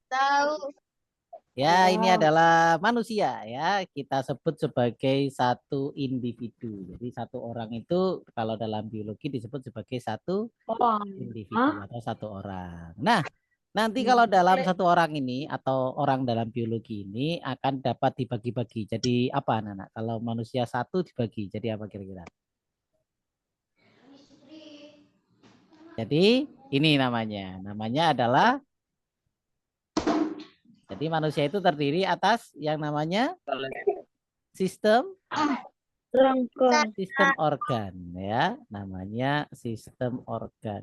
Tahu. Ya, ini adalah manusia ya. Kita sebut sebagai satu individu. Jadi satu orang itu kalau dalam biologi disebut sebagai satu individu atau satu orang. Nah, nanti kalau dalam satu orang ini atau orang dalam biologi ini akan dapat dibagi-bagi. Jadi apa, anak-anak? Kalau manusia satu dibagi, jadi apa kira-kira? Jadi ini namanya. Namanya adalah, jadi manusia itu terdiri atas yang namanya sistem sistem organ ya. Namanya sistem organ.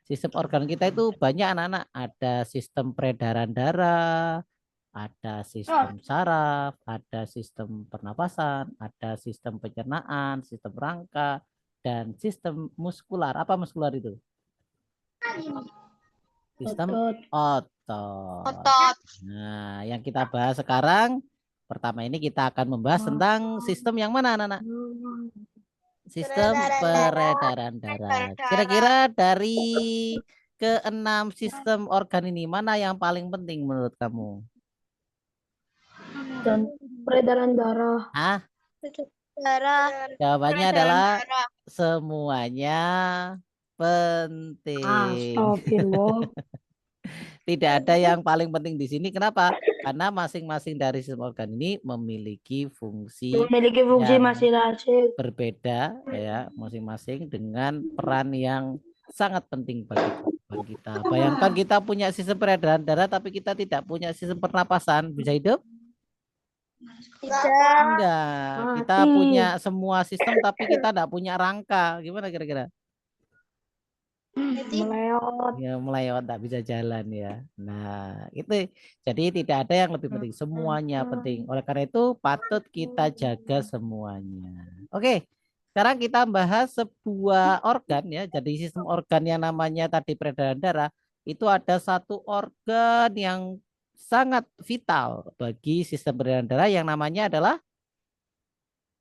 Sistem organ kita itu banyak, anak-anak. Ada sistem peredaran darah, ada sistem saraf, ada sistem pernapasan, ada sistem pencernaan, sistem rangka, dan sistem muskular. Apa muskular itu? Sistem otot. Otot. Nah, yang kita bahas sekarang, pertama ini kita akan membahas tentang sistem yang mana, anak-anak? Sistem peredaran darah. Kira-kira dari keenam sistem organ ini, mana yang paling penting menurut kamu? Dan peredaran darah. Ah, Darah. jawabannya Peredaran adalah darah. semuanya penting. Astagfirullah. Tidak ada yang paling penting di sini. Kenapa? Karena masing-masing dari sistem organ ini memiliki fungsi Memiliki fungsi yang masing-masing. berbeda ya, masing-masing dengan peran yang sangat penting bagi kita. Bayangkan kita punya sistem peredaran darah tapi kita tidak punya sistem pernapasan, bisa hidup? Tidak. Enggak. Kita Mati. punya semua sistem tapi kita tidak punya rangka. Gimana kira-kira? Meleot. Ya, melewat tak bisa jalan ya. Nah, itu jadi tidak ada yang lebih penting. Semuanya penting. Oleh karena itu patut kita jaga semuanya. Oke. Sekarang kita bahas sebuah organ ya. Jadi sistem organ yang namanya tadi peredaran darah itu ada satu organ yang sangat vital bagi sistem peredaran darah yang namanya adalah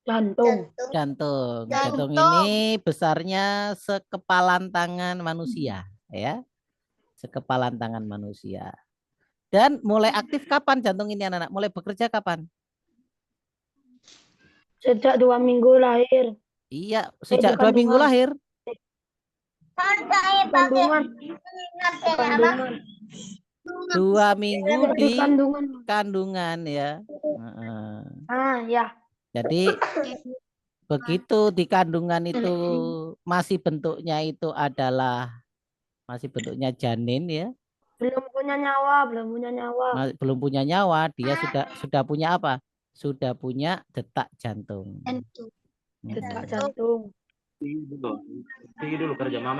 Jantung. jantung. Jantung Jantung. ini besarnya sekepalan tangan manusia ya. Sekepalan tangan manusia. Dan mulai aktif kapan jantung ini, anak-anak? Mulai bekerja kapan? Sejak 2 minggu lahir. Iya, sejak 2 minggu kandungan. lahir. Kandungan. Kandungan. 2 minggu Di di kandungan. kandungan ya. Ya. Jadi begitu di kandungan itu masih bentuknya itu adalah masih bentuknya janin ya. Belum punya nyawa, belum punya nyawa. Belum punya nyawa, dia sudah punya apa? Sudah punya detak jantung. Detak jantung.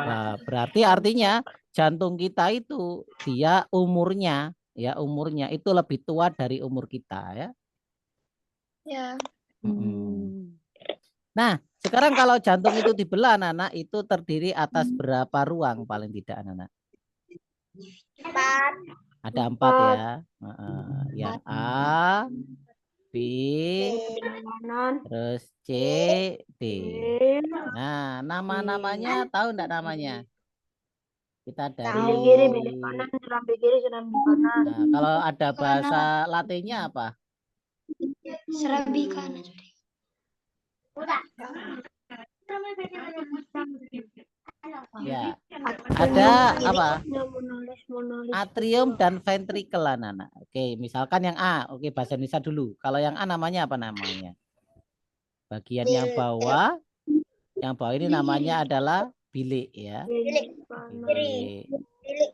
Nah, berarti artinya jantung kita itu dia umurnya itu lebih tua dari umur kita ya. Ya. Nah, sekarang kalau jantung itu dibelah, anak-anak, itu terdiri atas berapa ruang paling tidak, anak-anak? 4. Ada 4 ya. Yang A, B, terus C, D. Nah, nama-namanya tahu enggak namanya? Kita dari Serambi kiri, bilik kanan, serambi kiri, serambi kanan. Nah, kalau ada bahasa Latinnya apa? Serambi kanan. Ya, ada apa? Monalis. Atrium dan ventricle, anak-anak. Oke, misalkan yang A. Oke, bahasa Indonesia dulu. Kalau yang A namanya apa namanya? Bagian yang bawah ini namanya adalah bilik ya. Bilik Bilik.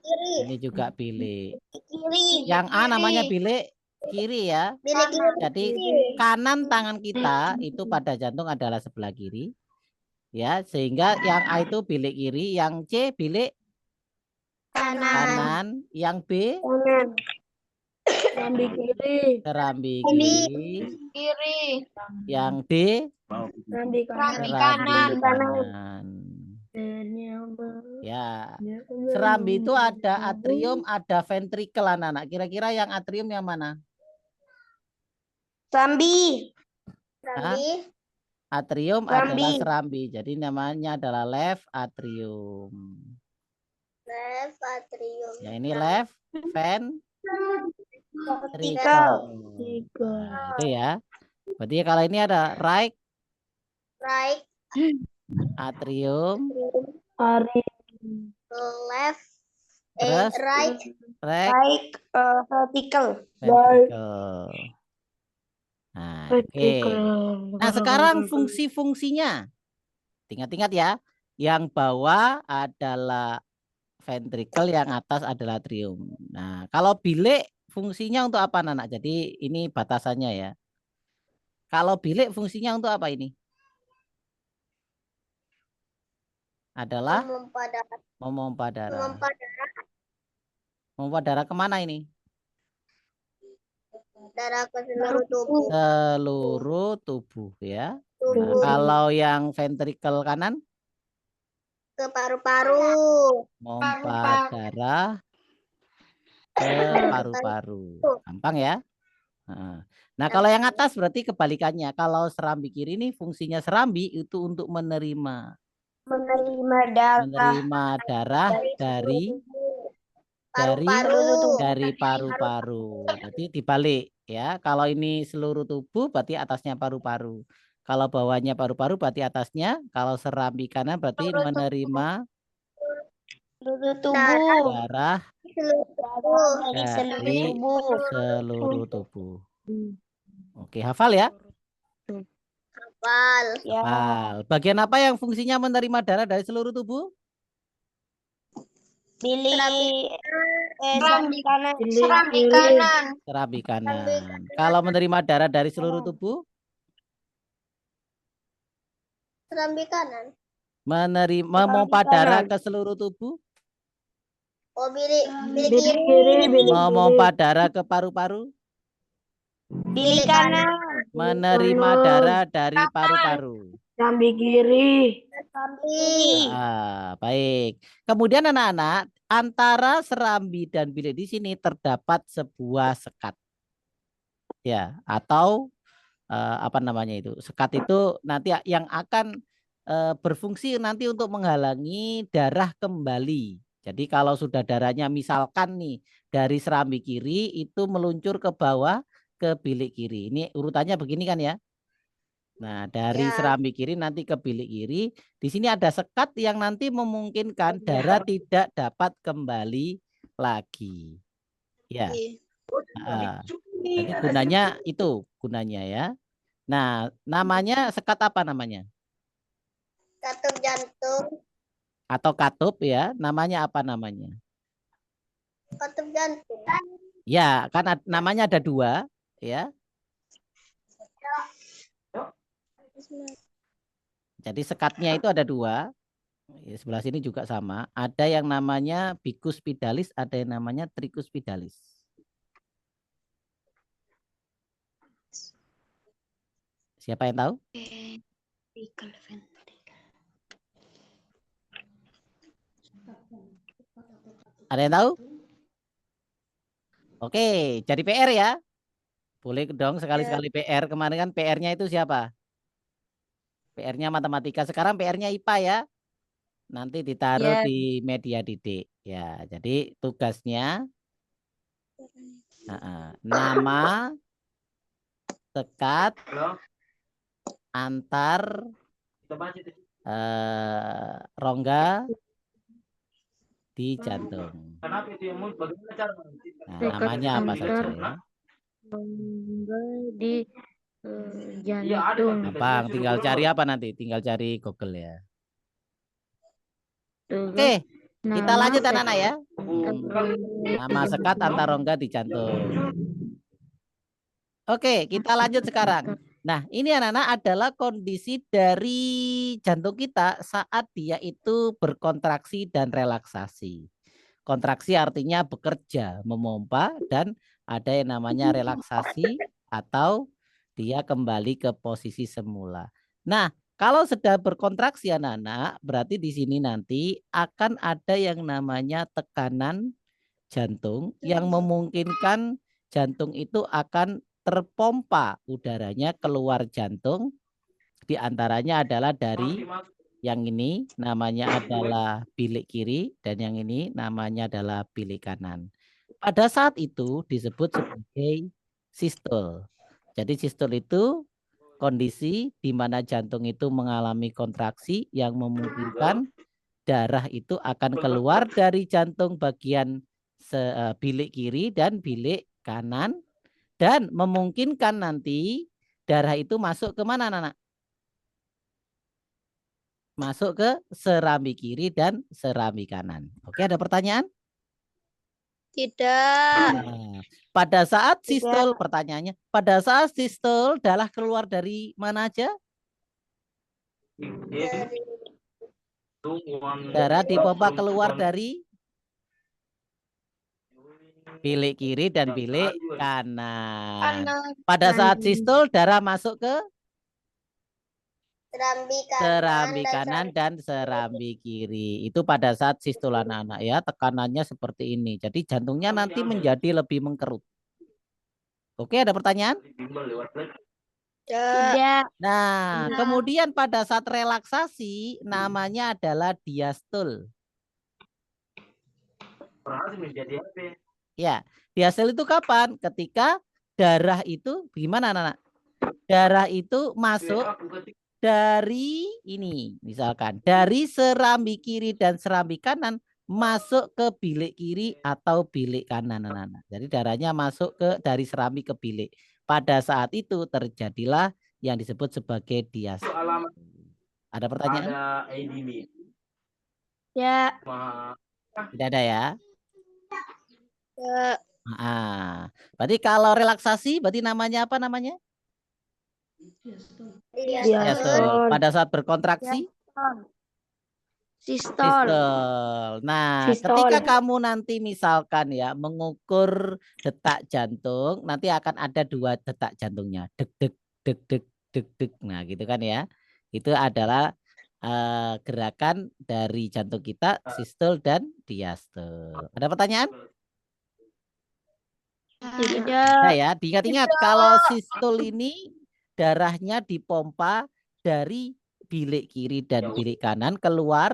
kiri. Ini juga bilik. Kiri. Yang A namanya bilik kiri ya. Bilik kiri. Jadi kanan tangan kita itu pada jantung adalah sebelah kiri. Ya, sehingga yang A itu bilik kiri, yang C bilik kanan, yang B Serambi kiri. serambi kiri, yang D Serambi serambi kanan. kanan. Ya, serambi itu ada atrium, ada ventricle, anak-anak. Kira-kira yang atrium yang mana? Serambi. Atrium adalah serambi. Jadi namanya adalah left atrium. Left atrium. Ya ini left ventricle. Tiga. Nah, itu ya. Berarti kalau ini ada right Right. atrium, Hari. Left. terus Right. right Vertical. ventricle. Nah, oke. Nah, sekarang fungsi-fungsinya. Ingat-ingat ya. Yang bawah adalah ventricle, yang atas adalah atrium. Nah, kalau bilik fungsinya untuk apa, anak? Jadi ini batasannya ya. Kalau bilik fungsinya untuk apa ini? Adalah Memompa darah. memompa darah. Memompa darah. Memompa darah kemana ini? Darah ke seluruh tubuh. Seluruh tubuh ya. Nah, Tubuh. kalau yang ventricle kanan, Ke paru-paru. memompa darah ke paru-paru. Gampang ya. Nah, kalau yang atas berarti kebalikannya. Kalau serambi kiri ini fungsinya serambi itu untuk menerima darah dari Paru-paru. paru-paru. Jadi dibalik ya. Kalau ini seluruh tubuh berarti atasnya paru-paru. Kalau bawahnya paru-paru berarti atasnya. Kalau serambi kanan berarti menerima Seluruh tubuh. darah Dari dari tubuh. seluruh tubuh. Oke, hafal ya. Hafal. Hafal. Bagian apa yang fungsinya menerima darah dari seluruh tubuh? Serambi kanan. Serambi kanan. Serambi kanan. Kalau menerima darah dari seluruh tubuh? Serambi kanan. Memompa darah ke seluruh tubuh? Oh, bilik Bilik kiri. kiri. Bilik Memompa darah ke paru-paru? Bilik kanan. Menerima darah dari paru-paru. Serambi kiri. Serambi. Baik. Kemudian anak-anak, antara serambi dan bilik di sini terdapat sebuah sekat. Ya, atau apa namanya itu? Sekat itu nanti yang akan berfungsi nanti untuk menghalangi darah kembali. Jadi kalau sudah darahnya misalkan nih dari serambi kiri itu meluncur ke bawah ke bilik kiri. Ini urutannya begini kan ya? Nah, dari serambi kiri nanti ke bilik kiri, di sini ada sekat yang nanti memungkinkan darah tidak dapat kembali lagi. Ya. Jadi gunanya itu gunanya ya. Nah, namanya sekat apa namanya? Katup jantung. Atau katup ya, namanya apa namanya? Katup jantung. Ya, kan namanya ada dua ya. Jadi sekatnya itu ada dua. Ya, sebelah sini juga sama. Ada yang namanya bikuspidalis, ada yang namanya trikuspidalis. Siapa yang tahu? Ada yang tahu? Oke, jadi PR ya. Boleh dong sekali-sekali PR. Kemarin kan PR-nya itu siapa? PR-nya matematika. Sekarang PR-nya IPA ya. Nanti ditaruh di media didik. Ya, jadi tugasnya nama sekat antar rongga di jantung. Nah, namanya apa saja ya? Rongga di jantung. Gampang, tinggal cari apa nanti? Tinggal cari Google ya. Oke, kita lanjut anak-anak ya. Nama sekat antar rongga di jantung. Oke, kita lanjut sekarang. Nah, ini anak-anak adalah kondisi dari jantung kita saat dia itu berkontraksi dan relaksasi. Kontraksi artinya bekerja, memompa, dan ada yang namanya relaksasi atau dia kembali ke posisi semula. Nah, kalau sedang berkontraksi anak-anak, berarti di sini nanti akan ada yang namanya tekanan jantung yang memungkinkan jantung itu akan terpompa udaranya keluar jantung. Di antaranya adalah dari Yang ini namanya adalah bilik kiri dan yang ini namanya adalah bilik kanan. Pada saat itu disebut sebagai sistol. Jadi sistol itu kondisi di mana jantung itu mengalami kontraksi yang memungkinkan darah itu akan keluar dari jantung bagian bilik kiri dan bilik kanan dan memungkinkan nanti darah itu masuk ke mana, Nana? Masuk ke serambi kiri dan serambi kanan. Oke, ada pertanyaan? Tidak. Nah, pada saat sistol, pertanyaannya, pada saat sistol darah keluar dari mana aja? Dari Darah dipompa keluar dari bilik kiri dan bilik kanan. Pada saat sistol darah masuk ke serambi kanan dan serambi kiri. Itu pada saat sistol anak-anak ya, tekanannya seperti ini. Jadi jantungnya nanti menjadi lebih mengkerut. Oke, ada pertanyaan? tidak. Nah, kemudian pada saat relaksasi namanya adalah diastol. Ya, diastol itu kapan? Ketika darah itu gimana, anak-anak? Darah itu masuk dari ini, misalkan dari serambi kiri dan serambi kanan masuk ke bilik kiri atau bilik kanan, anak-anak. Jadi darahnya masuk ke dari serambi ke bilik. Pada saat itu terjadilah yang disebut sebagai diastol. Ada pertanyaan? Ya. Tidak ada ya? Ya. Berarti kalau relaksasi, berarti namanya apa namanya? Diastol. Pada saat berkontraksi? Sistol. Sistol. Nah, Sistol. ketika kamu nanti misalkan ya mengukur detak jantung, nanti akan ada 2 detak jantungnya. Deg deg deg deg deg deg. Nah, gitu kan ya. Itu adalah gerakan dari jantung kita, sistol dan diastol. Ada pertanyaan? Tidak. Nah ya, diingat-ingat kalau sistol ini darahnya dipompa dari bilik kiri dan bilik kanan keluar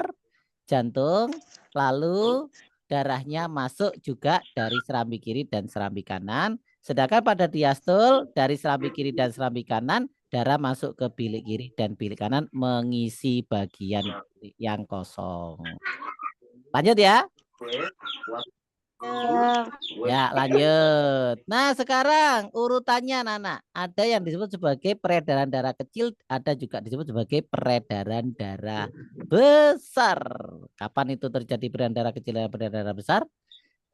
jantung, lalu darahnya masuk juga dari serambi kiri dan serambi kanan. Sedangkan pada diastol dari serambi kiri dan serambi kanan darah masuk ke bilik kiri dan bilik kanan mengisi bagian yang kosong. Lanjut ya. Ya, lanjut. Nah, sekarang urutannya Nana. Ada yang disebut sebagai peredaran darah kecil, ada juga disebut sebagai peredaran darah besar. Kapan itu terjadi peredaran darah kecil dan peredaran darah besar?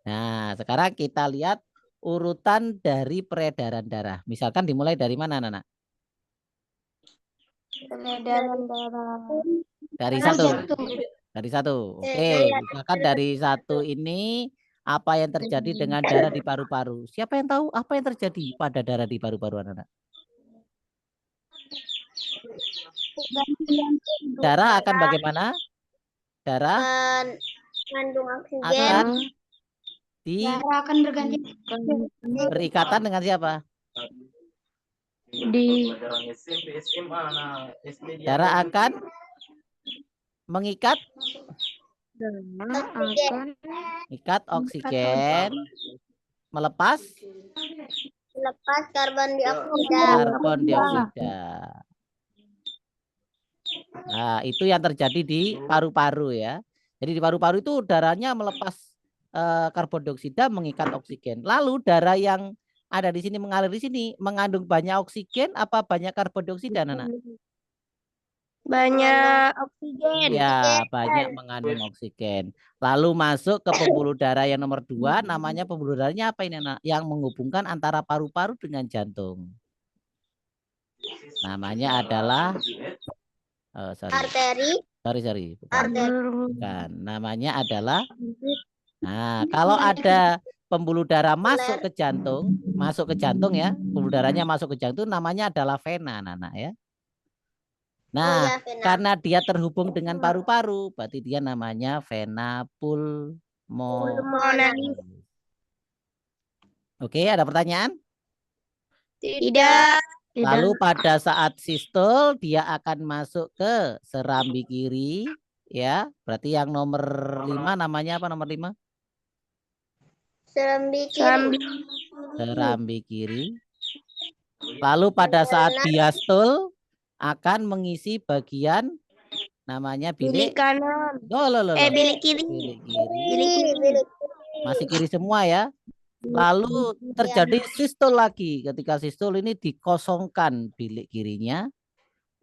Nah, sekarang kita lihat urutan dari peredaran darah. Misalkan dimulai dari mana, Nana? Peredaran darah. Dari satu. Dari satu. Oke, misalkan dari satu ini apa yang terjadi dengan darah di paru-paru? Siapa yang tahu apa yang terjadi pada darah di paru-paru anak-anak? Darah akan bagaimana? Darah Mengandung oksigen. akan Darah akan berganti. berikatan dengan siapa? Darah akan mengikat ikat oksigen, melepas karbon dioksida. karbon dioksida. Nah, itu yang terjadi di paru-paru ya. Jadi di paru-paru itu darahnya melepas karbon dioksida, mengikat oksigen. Lalu darah yang ada di sini mengalir di sini mengandung banyak oksigen apa banyak karbon dioksida, Nana? Banyak oksigen. Ya, banyak mengandung oksigen. Lalu masuk ke pembuluh darah yang nomor 2, namanya pembuluh darahnya apa ini, Nana? Yang menghubungkan antara paru-paru dengan jantung. Namanya adalah arteri. Sorry. Bukan. Namanya adalah kalau ada pembuluh darah masuk ke jantung ya, pembuluh darahnya masuk ke jantung namanya adalah vena, Nana ya. Nah, karena dia terhubung dengan paru-paru, berarti dia namanya vena pulmonalis. Oke, ada pertanyaan? Tidak. Lalu pada saat sistol dia akan masuk ke serambi kiri, ya. Berarti yang nomor 5 namanya apa nomor 5? Serambi kiri. Serambi kiri. Lalu pada saat diastol akan mengisi bagian namanya bilik kanan. loh. Bilik kiri. Bilik kiri. Bilik kiri. Masih kiri semua ya. Lalu terjadi sistol lagi. Ketika sistol ini dikosongkan bilik kirinya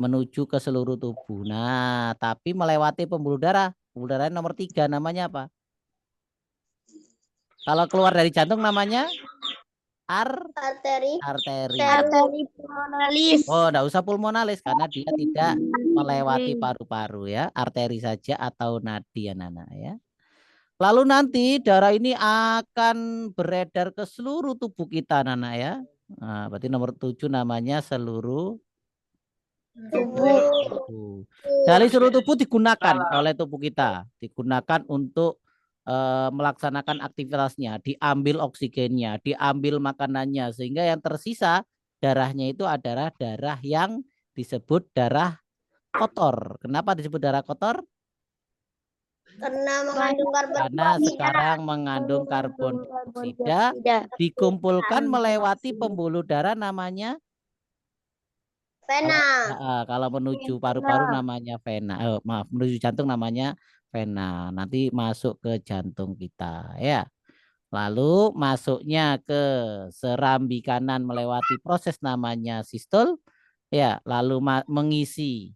menuju ke seluruh tubuh. Nah, tapi melewati pembuluh darah. Pembuluh darah nomor 3 namanya apa? Kalau keluar dari jantung namanya Arteri. Arteri pulmonalis. Oh, enggak usah pulmonalis karena dia tidak melewati paru-paru ya. Arteri saja atau nadi anak-anak ya. Lalu nanti darah ini akan beredar ke seluruh tubuh kita anak-anak ya. Nah, berarti nomor 7 namanya seluruh tubuh. Dari seluruh tubuh digunakan oleh tubuh kita. Digunakan untuk melaksanakan aktivitasnya. Diambil oksigennya, diambil makanannya. Sehingga yang tersisa darahnya itu adalah darah yang disebut darah kotor. Kenapa disebut darah kotor? Karena mengandung karbon Karena sekarang mengandung karbon dioksida dikumpulkan melewati pembuluh darah namanya vena. kalau menuju paru-paru namanya vena. Maaf, menuju jantung namanya vena. Nanti masuk ke jantung kita ya. Lalu masuknya ke serambi kanan melewati proses namanya sistol ya, lalu mengisi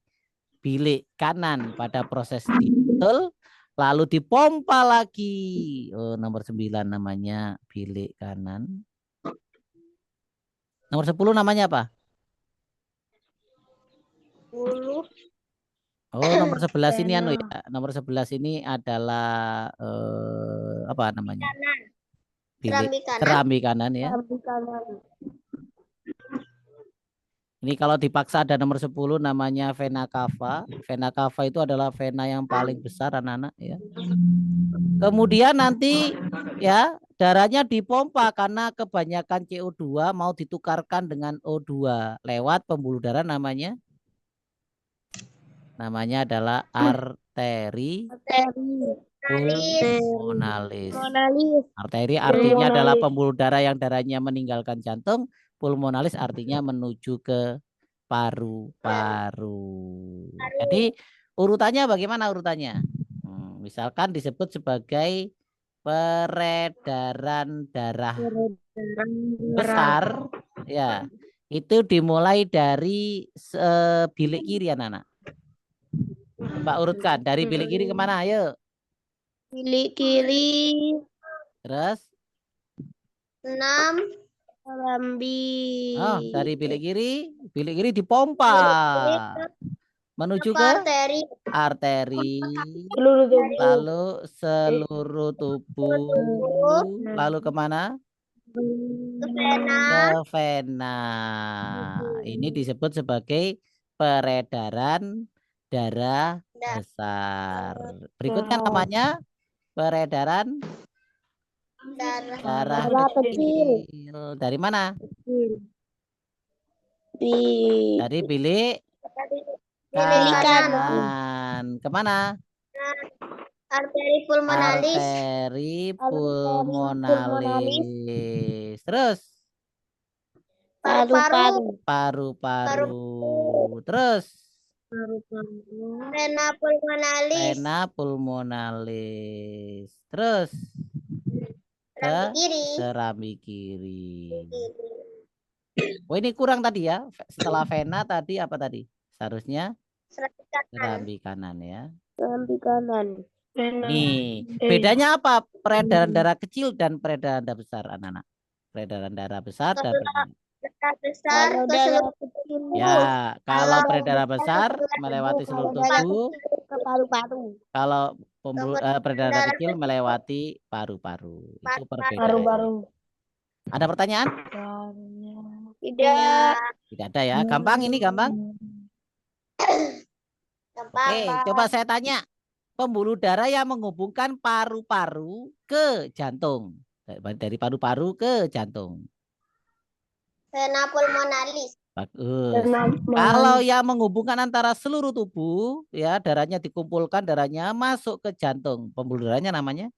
bilik kanan pada proses sistol. Lalu dipompa lagi. Oh, nomor 9 namanya bilik kanan. Nomor 10 namanya apa? 10. Oh, nomor 11 ini anu ya. Nomor 11 ini adalah apa namanya? Bilik serambi kanan ya. Ini kalau dipaksa ada nomor 10 namanya vena cava. Vena cava itu adalah vena yang paling besar anak-anak ya. Kemudian nanti ya darahnya dipompa karena kebanyakan CO2 mau ditukarkan dengan O2 lewat pembuluh darah namanya adalah arteri pulmonalis. Arteri artinya adalah pembuluh darah yang darahnya meninggalkan jantung. Pulmonalis artinya menuju ke paru-paru. Jadi urutannya bagaimana urutannya? Misalkan disebut sebagai peredaran darah besar ya. Itu dimulai dari bilik kiri anak-anak. Coba urutkan dari bilik kiri kemana? Ayo. Bilik kiri. Terus? 6. Serambi. Oh, dari bilik kiri dipompa menuju ke arteri, lalu seluruh tubuh, lalu kemana? Ke vena. Ini disebut sebagai peredaran darah besar. Berikutnya namanya peredaran darah kecil. Dari mana? Dari bilik kanan. Kemana? Arteri pulmonalis. Arteri pulmonalis. Terus? Paru-paru. Terus? Vena pulmonalis. Vena pulmonalis. Terus? Serambi kiri. Oh, ini kurang tadi ya. Setelah vena tadi apa tadi? Seharusnya serambi kanan ya. Serambi kanan. Nih, bedanya apa peredaran darah kecil dan peredaran darah besar, anak-anak? Peredaran darah besar dan Besar ke seluruh kecil. ya, kalau peredaran besar melewati seluruh tubuh, ke paru-paru. kalau peredaran darah kecil melewati paru-paru. Itu perbedaan. Ada pertanyaan? Tidak. Tidak ada ya. Gampang ini, gampang. Oke, coba saya tanya. Pembuluh darah yang menghubungkan paru-paru ke jantung. Dari paru-paru ke jantung. Vena pulmonalis. Bagus. Kalau yang menghubungkan antara seluruh tubuh, ya darahnya dikumpulkan, darahnya masuk ke jantung. Pembuluh darahnya namanya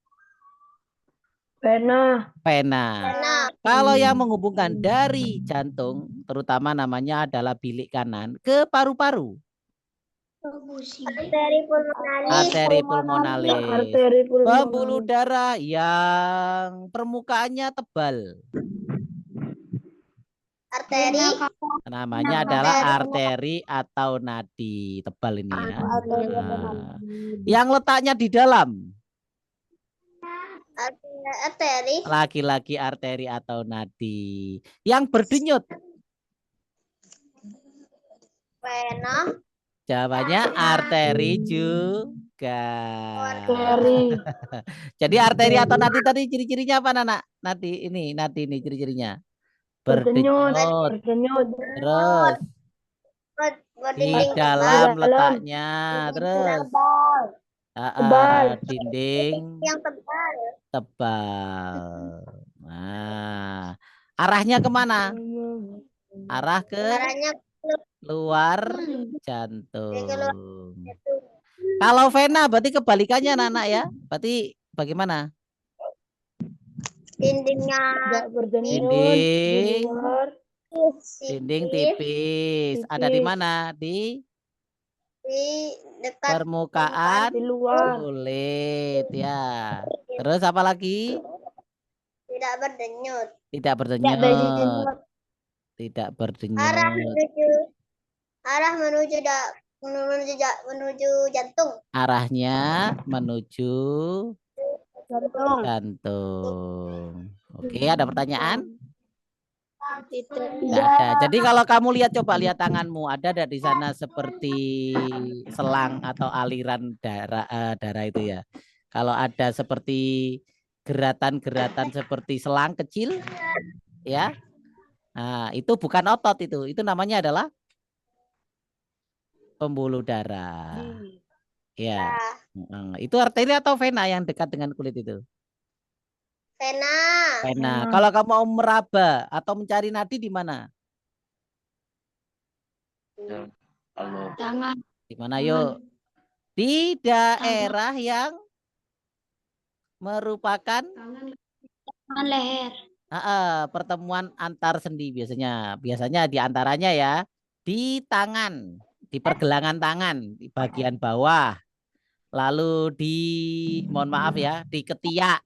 Pena. vena. Vena. Kalau yang menghubungkan dari jantung, terutama namanya adalah bilik kanan ke paru-paru. Arteri pulmonalis. Arteri pulmonalis. Arteri Pembuluh darah yang permukaannya tebal. Arteri. Namanya adalah arteri atau nadi. Tebal ini ya. Nah, yang letaknya di dalam. Arteri. Laki-laki arteri atau nadi. Yang berdenyut. Vena. Jawabannya arteri juga. Arteri. Jadi arteri atau nadi tadi ciri-cirinya apa, Nana? Nadi ini ciri-cirinya. Berdenyut. Berdenyut. Terus di Berdinding dalam Dalam. letaknya. Terus Tebal. dinding yang tebal. tebal. Nah, arahnya kemana? Arah ke Arahnya luar keluar. jantung. Kalau vena berarti kebalikannya anak-anak ya. Berarti bagaimana? Dindingnya Tidak berdenyut. Dinding. Di luar. Dinding tipis. Ada di mana? Di dekat Permukaan Di luar. kulit ya. Terus apa lagi? tidak berdenyut. Tidak Tidak berdenyut. berdenyut. Tidak Arah berdenyut. menuju jantung. Arahnya menuju Jantung. jantung. Oke, ada pertanyaan? Tidak. Enggak ada. Jadi kalau kamu lihat, coba lihat tanganmu, ada enggak di sana seperti selang atau aliran darah itu ya. Kalau ada seperti geratan-geratan seperti selang kecil ya. Nah, itu bukan otot itu. Itu namanya adalah pembuluh darah. Ya. Itu arteri atau vena yang dekat dengan kulit itu? Vena. Vena. Kalau kamu mau meraba atau mencari nadi di mana? Tangan. Di mana yuk? Di daerah yang merupakan Tangan leher. pertemuan antar sendi biasanya. Biasanya di antaranya ya di tangan, di pergelangan tangan, di bagian bawah. Lalu mohon maaf ya, di ketiak.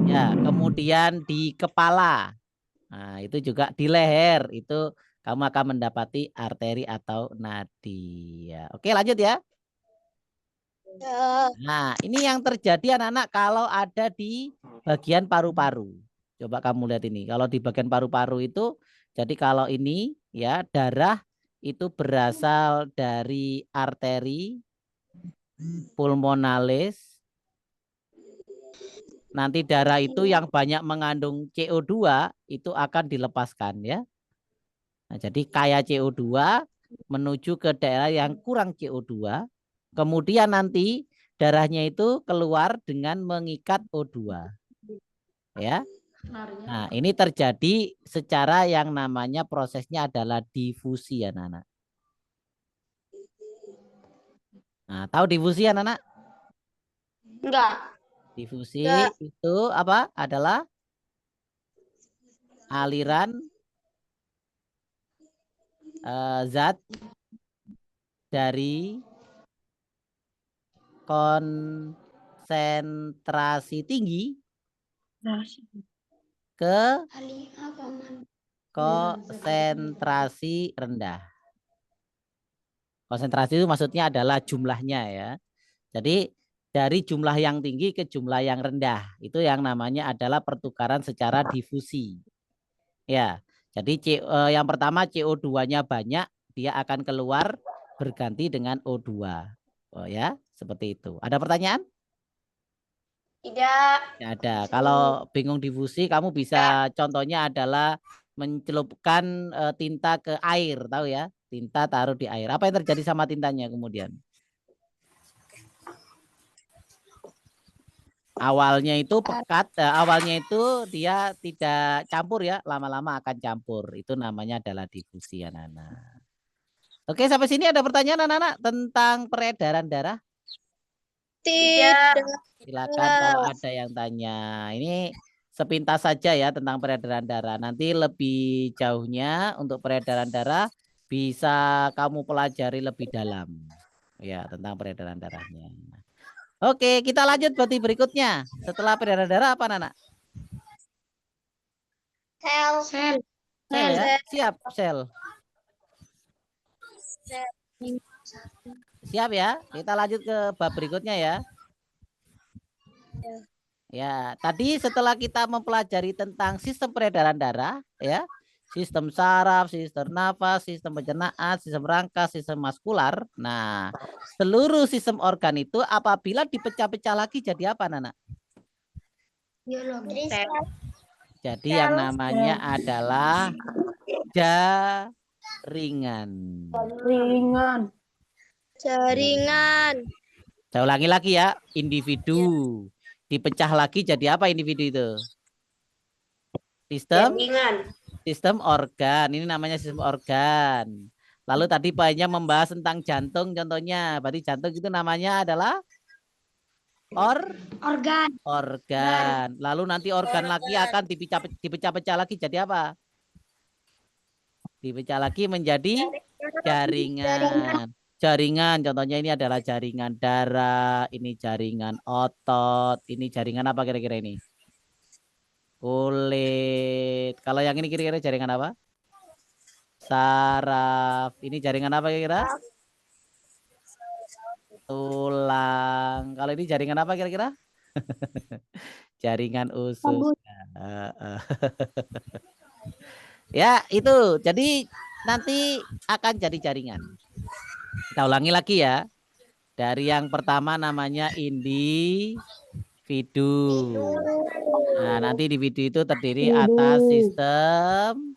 Ya, kemudian di kepala. Nah, itu juga di leher. Itu kamu akan mendapati arteri atau nadi. Ya. Oke, lanjut ya. Nah, ini yang terjadi anak-anak kalau ada di bagian paru-paru. Coba kamu lihat ini. Kalau di bagian paru-paru itu, jadi kalau ini ya darah itu berasal dari arteri pulmonalis. Nanti darah itu yang banyak mengandung CO2 itu akan dilepaskan ya. Nah, jadi kaya CO2 menuju ke daerah yang kurang CO2. Kemudian nanti darahnya itu keluar dengan mengikat O2. Ya. Nah, ini terjadi secara yang namanya prosesnya adalah difusi ya, anak-anak. Nah, tahu difusi ya, anak-anak? Enggak. Difusi itu apa? Adalah aliran zat dari konsentrasi tinggi ke konsentrasi rendah. Konsentrasi itu maksudnya adalah jumlahnya ya. Jadi dari jumlah yang tinggi ke jumlah yang rendah itu yang namanya adalah pertukaran secara difusi. Ya. Jadi yang pertama CO2-nya banyak, dia akan keluar berganti dengan O2. Oh ya, seperti itu. Ada pertanyaan? Tidak. Tidak ada. Kalau bingung difusi, kamu bisa contohnya adalah mencelupkan tinta ke air, tahu ya? Tinta taruh di air. Apa yang terjadi sama tintanya kemudian? Awalnya itu pekat, awalnya itu dia tidak campur ya, lama-lama akan campur. Itu namanya adalah difusi anak-anak. Oke, sampai sini ada pertanyaan anak-anak tentang peredaran darah? Tidak. Silakan kalau ada yang tanya. Ini sepintas saja ya tentang peredaran darah. Nanti lebih jauhnya untuk peredaran darah bisa kamu pelajari lebih dalam. Ya, tentang peredaran darahnya. Oke, kita lanjut berarti berikutnya. Setelah peredaran darah apa, Nana? Sel. Sel. Sel ya. Siap, sel. Siap ya. Kita lanjut ke bab berikutnya ya. Ya, tadi setelah kita mempelajari tentang sistem peredaran darah, ya, sistem saraf, sistem nafas, sistem pencernaan, sistem rangka, sistem maskular. Nah, seluruh sistem organ itu apabila dipecah-pecah lagi jadi apa, Nana? Jadi sel. Jadi yang namanya adalah jaringan. Ringan. Jaringan. Saya ulangi lagi ya, individu. Dipecah lagi jadi apa individu itu? Sistem organ. Ini namanya sistem organ. Lalu tadi banyak membahas tentang jantung contohnya. Berarti jantung itu namanya adalah Organ. organ. Lalu nanti organ lagi akan dipecah-pecah lagi jadi apa? Dipecah lagi menjadi jaringan. Jaringan contohnya ini adalah jaringan darah, ini jaringan otot, ini jaringan apa kira-kira ini? Kulit. Kalau yang ini kira-kira jaringan apa? Saraf. Ini jaringan apa kira-kira? Tulang. Kalau ini jaringan apa kira-kira? Jaringan usus. Ya, itu. Jadi nanti akan jadi jaringan. Kita ulangi lagi ya. Dari yang pertama namanya individu. Nah, nanti individu itu terdiri atas sistem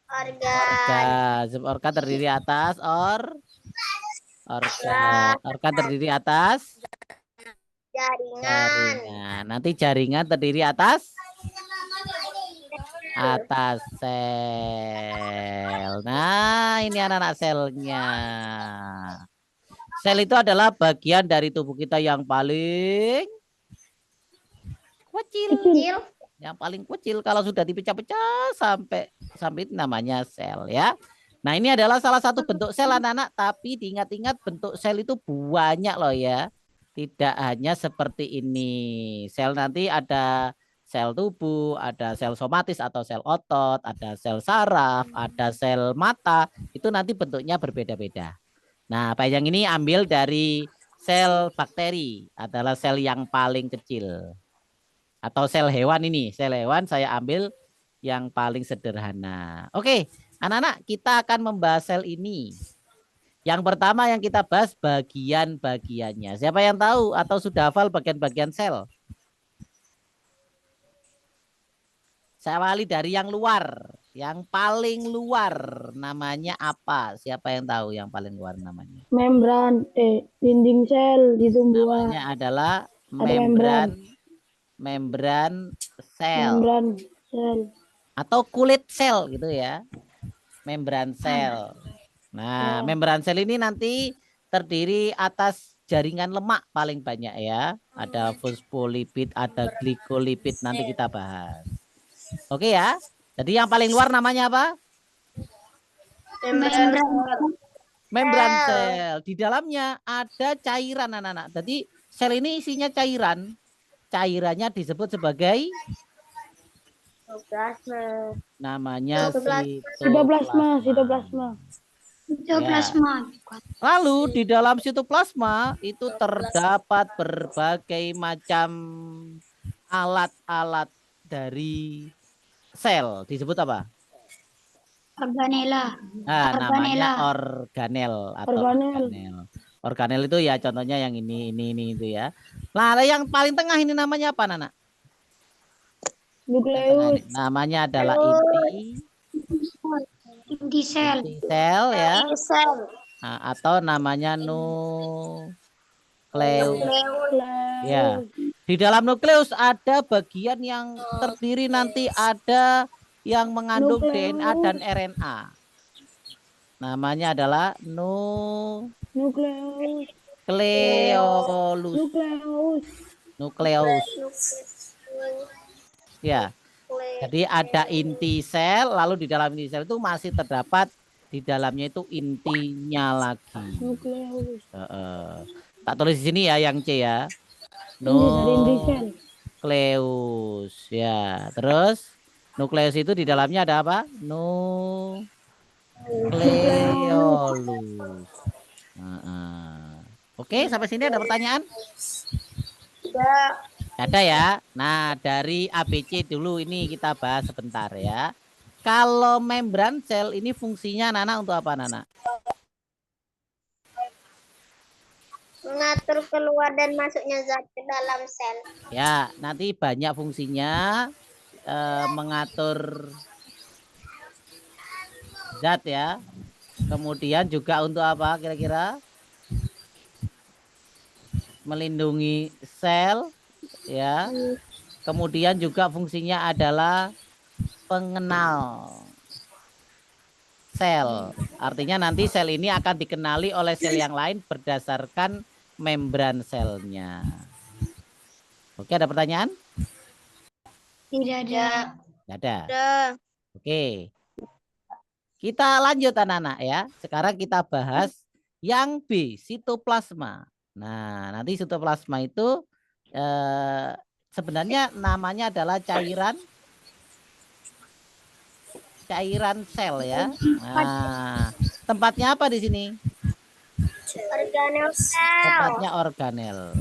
organ. Sistem organ terdiri atas organ. Organ terdiri atas jaringan. Nanti jaringan terdiri atas sel. Nah, ini anak-anak selnya. Sel itu adalah bagian dari tubuh kita yang paling kecil. Yang paling kecil kalau sudah dipecah-pecah sampai itu namanya sel ya. Nah, ini adalah salah satu bentuk sel anak-anak, tapi diingat-ingat bentuk sel itu banyak loh ya. Tidak hanya seperti ini. Sel nanti ada sel tubuh, ada sel somatis atau sel otot, ada sel saraf, ada sel mata. Itu nanti bentuknya berbeda-beda. Nah, yang ini ambil dari sel bakteri, adalah sel yang paling kecil. Atau sel hewan ini, sel hewan saya ambil yang paling sederhana. Oke, anak-anak kita akan membahas sel ini. Yang pertama yang kita bahas bagian-bagiannya. Siapa yang tahu atau sudah hafal bagian-bagian sel? Saya awali dari yang luar. Yang paling luar namanya apa? Siapa yang tahu yang paling luar namanya? Membran. Dinding sel di tumbuhan. Namanya adalah membran. Membran sel. Membran sel. Atau kulit sel gitu ya. Membran sel. Nah, membran sel ini nanti terdiri atas jaringan lemak paling banyak ya. Ada fosfolipid, ada glikolipid, nanti kita bahas. Oke ya. Jadi yang paling luar namanya apa? Membran sel. Di dalamnya ada cairan anak-anak. Jadi sel ini isinya cairan. Cairannya disebut sebagai namanya sitoplasma. Lalu di dalam sitoplasma itu terdapat berbagai macam alat-alat dari sel. Disebut apa? Organela. Nah, namanya organel atau organel. Organel itu ya contohnya yang ini itu ya. Nah, yang paling tengah ini namanya apa, Nana? Nukleus. Namanya adalah Inti sel. Ya. Nah, atau namanya nukleus. Ya. Di dalam nukleus ada bagian yang terdiri nanti ada yang mengandung DNA dan Nukleus. RNA. Namanya adalah Nukleus. nukleolus. Nukleus. Nukleus. Ya. Jadi ada inti sel, lalu di dalam inti sel itu masih terdapat di dalamnya itu intinya lagi. Nukleus. Tak tulis di sini ya yang C ya. Ini dari inti sel. Nukleus ya. Terus nukleus itu di dalamnya ada apa? Nukleolus. Oke, sampai sini ada pertanyaan? Ada ya. Nah, dari ABC dulu ini kita bahas sebentar ya. Kalau membran sel ini fungsinya Nana untuk apa Nana? Mengatur keluar dan masuknya zat ke dalam sel. Ya, nanti banyak fungsinya mengatur zat ya. Kemudian juga untuk apa kira-kira? Melindungi sel ya. Kemudian juga fungsinya adalah pengenal sel. Artinya nanti sel ini akan dikenali oleh sel yang lain berdasarkan membran selnya. Oke, ada pertanyaan? Tidak ada. Tidak ada. Ada. Oke. Kita lanjut anak-anak ya. Sekarang kita bahas yang B, sitoplasma. Nah, nanti sitoplasma itu sebenarnya namanya adalah cairan sel ya. Nah, tempatnya apa di sini? Organel sel. Tempatnya organel.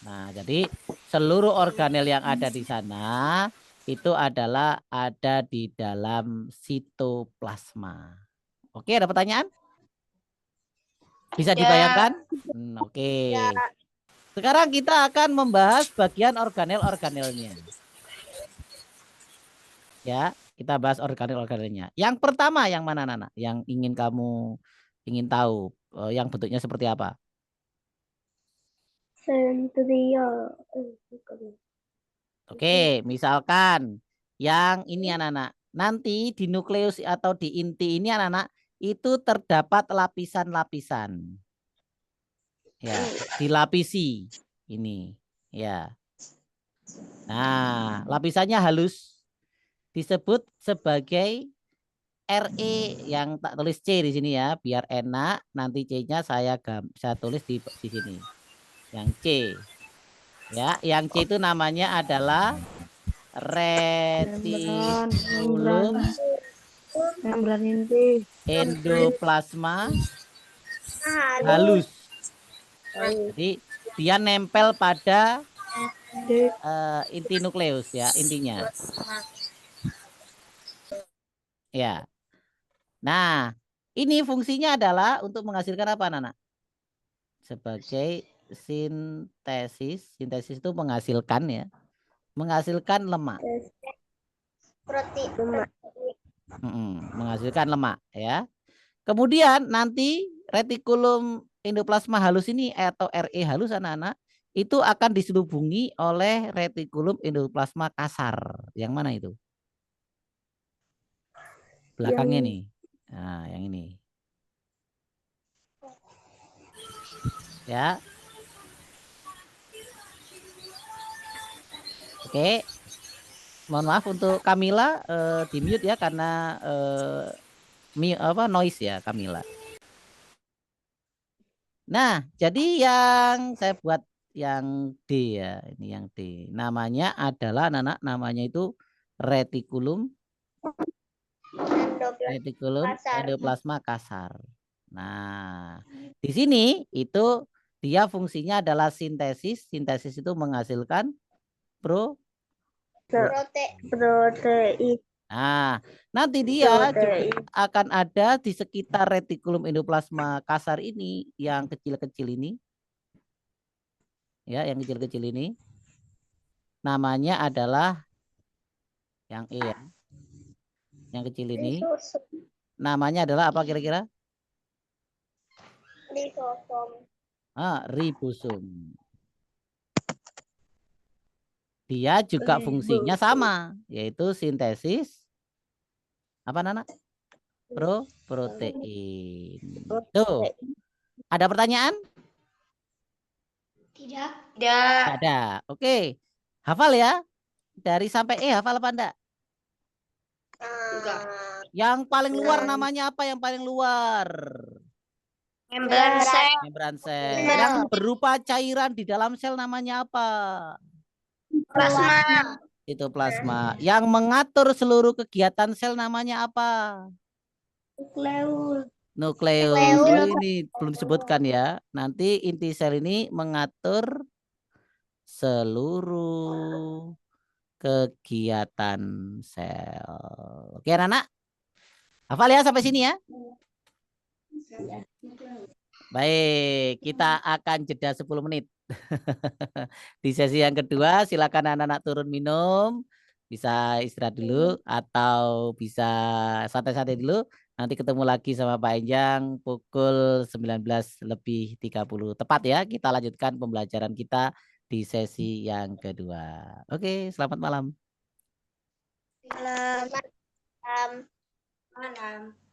Nah, jadi seluruh organel yang ada di sana itu adalah ada di dalam sitoplasma. Oke, ada pertanyaan? Bisa dibayangkan? Oke. Sekarang kita akan membahas bagian organel-organelnya. Ya, kita bahas organel-organelnya. Yang pertama yang mana Nana? Yang kamu ingin tahu yang bentuknya seperti apa? Sentriol. Oke, misalkan yang ini anak-anak. Nanti di nukleus atau di inti ini anak-anak itu terdapat lapisan-lapisan. Ya, dilapisi ini. Ya. Nah, lapisannya halus disebut sebagai RE yang tak tulis C di sini ya, biar enak. Nanti C-nya saya tulis di sini. Yang C. Ya, yang C itu namanya adalah retikulum membran inti endoplasma halus. Jadi dia nempel pada inti nukleus ya, intinya. Ya. Nah, ini fungsinya adalah untuk menghasilkan apa, Nana? Sebagai sintesis. Sintesis itu menghasilkan ya. Menghasilkan lemak. Protein. Menghasilkan lemak ya. Kemudian nanti retikulum endoplasma halus ini atau RE halus anak-anak itu akan diselubungi oleh retikulum endoplasma kasar. Yang mana itu? Belakangnya nih. Nah, yang ini. Ya. Oke. Mohon maaf untuk Kamila di mute ya karena noise ya Kamila. Nah, jadi yang saya buat yang D ya, ini yang D. Namanya adalah namanya itu retikulum endoplasma kasar. Nah, di sini itu dia fungsinya adalah sintesis. Sintesis itu menghasilkan protein. Nah, nanti dia juga akan ada di sekitar retikulum endoplasma kasar ini yang kecil-kecil ini. Ya, yang kecil-kecil ini. Namanya adalah yang E ya. Yang kecil ini. Namanya adalah apa kira-kira? Ribosom. Ribosom. Dia juga fungsinya sama, yaitu sintesis apa Nana? Protein. Tuh, ada pertanyaan? Tidak. Tidak ada. Oke. Hafal ya. Dari sampai E hafal apa enggak? Juga. Yang paling luar namanya apa yang paling luar? Membran sel. Membran sel. Yang berupa cairan di dalam sel namanya apa? Plasma. Itu plasma. Yang mengatur seluruh kegiatan sel namanya apa? Nukleus. Nukleus. Ini belum disebutkan ya. Nanti inti sel ini mengatur seluruh kegiatan sel. Oke, anak-anak. Hafal ya sampai sini ya. Baik, kita akan jeda 10 menit. Di sesi yang kedua, silakan anak-anak turun minum. Bisa istirahat dulu atau bisa santai-santai dulu. Nanti ketemu lagi sama Pak Enjang pukul 19:30 tepat ya. Kita lanjutkan pembelajaran kita di sesi yang kedua. Oke, selamat malam. Selamat malam. Malam.